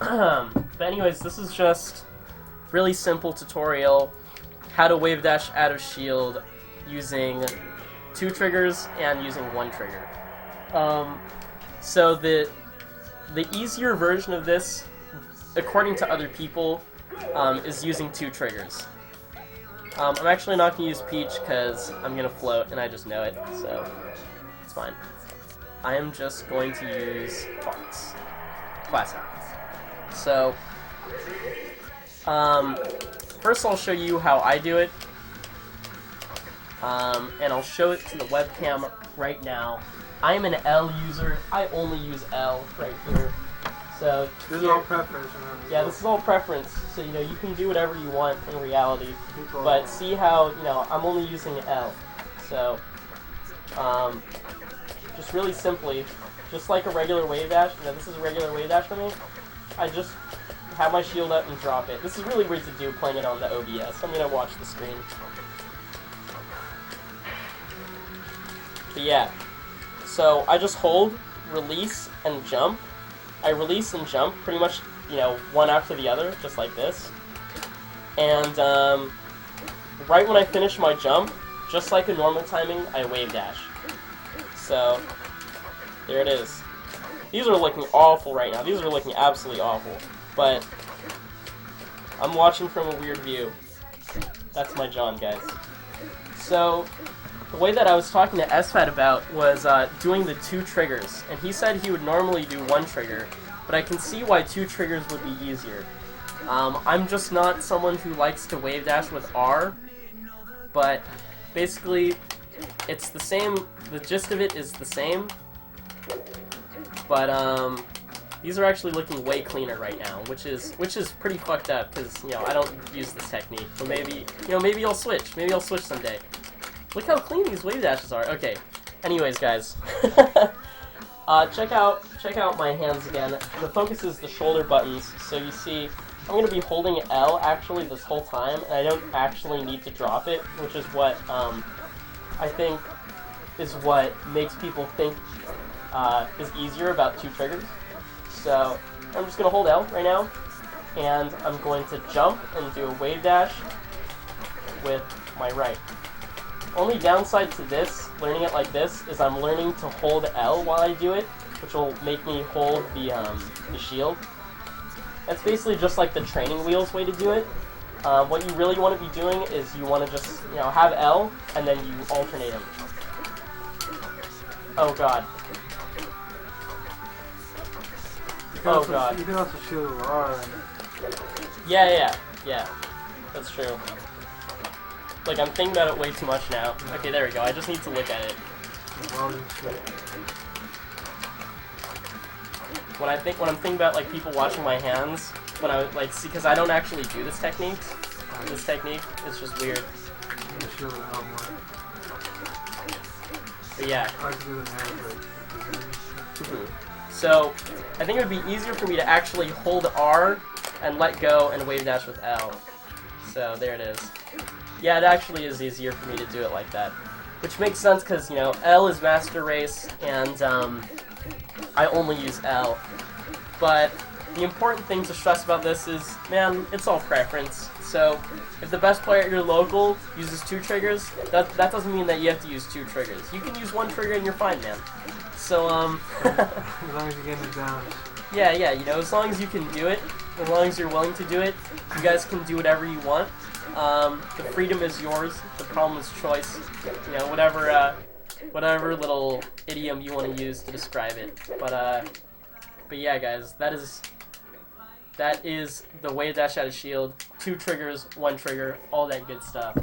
But anyways, this is just really simple tutorial how to wave dash out of shield using 2 triggers and using 1 trigger. So the easier version of this, according to other people, is using 2 triggers. I'm actually not going to use Peach because I'm going to float and I just know it, so it's fine. I am just going to use Fox. Classic. So, first I'll show you how I do it, and I'll show it to the webcam right now. I'm an L user. I only use L right here. So this is all preference. Yeah, this is all preference. So you can do whatever you want in reality. But see how I'm only using L. So just really simply, just like a regular wave dash. This is a regular wave dash for me. I just have my shield up and drop it. This is really weird to do playing it on the OBS. I'm gonna watch the screen. But yeah, so I just hold, release, and jump. I release and jump pretty much, one after the other, just like this. And right when I finish my jump, just like a normal timing, I wave dash. So there it is. These are looking awful right now. These are looking absolutely awful. But I'm watching from a weird view. That's my John, guys. So the way that I was talking to SFAT about was doing the 2 triggers, and he said he would normally do 1 trigger, but I can see why 2 triggers would be easier. I'm just not someone who likes to wave dash with R, but basically it's the same, the gist of it is the same, but these are actually looking way cleaner right now, which is pretty fucked up, because I don't use this technique, but maybe I'll switch, someday. Look how clean these wave dashes are. Okay. Anyways, guys, check out my hands again. The focus is the shoulder buttons. So you see, I'm gonna be holding L actually this whole time, and I don't actually need to drop it, which is what I think is what makes people think is easier about 2 triggers. So I'm just gonna hold L right now, and I'm going to jump and do a wave dash with my right. Only downside to this, learning it like this, is I'm learning to hold L while I do it, which will make me hold the shield. That's basically just like the training wheels way to do it. What you really want to be doing is you want to just, have L, and then you alternate them. Oh god. Oh god. You can also shield with R. Yeah. That's true. Like, I'm thinking about it way too much now. Okay, there we go. I just need to look at it. When I'm thinking about like people watching my hands, when I see, because I don't actually do this technique. This technique is just weird. But yeah. So I think it would be easier for me to actually hold R and let go and wave dash with L. So there it is. Yeah, it actually is easier for me to do it like that. Which makes sense because, L is Master Race, and I only use L. But the important thing to stress about this is, man, it's all preference. So if the best player at your local uses 2 triggers, that doesn't mean that you have to use 2 triggers. You can use 1 trigger and you're fine, man. So, as long as you get it down. Yeah, as long as you can do it, as long as you're willing to do it, you guys can do whatever you want. The freedom is yours. The problem is choice. Whatever little idiom you want to use to describe it. But yeah, guys, that is the wave dash out of shield. 2 triggers, 1 trigger, all that good stuff.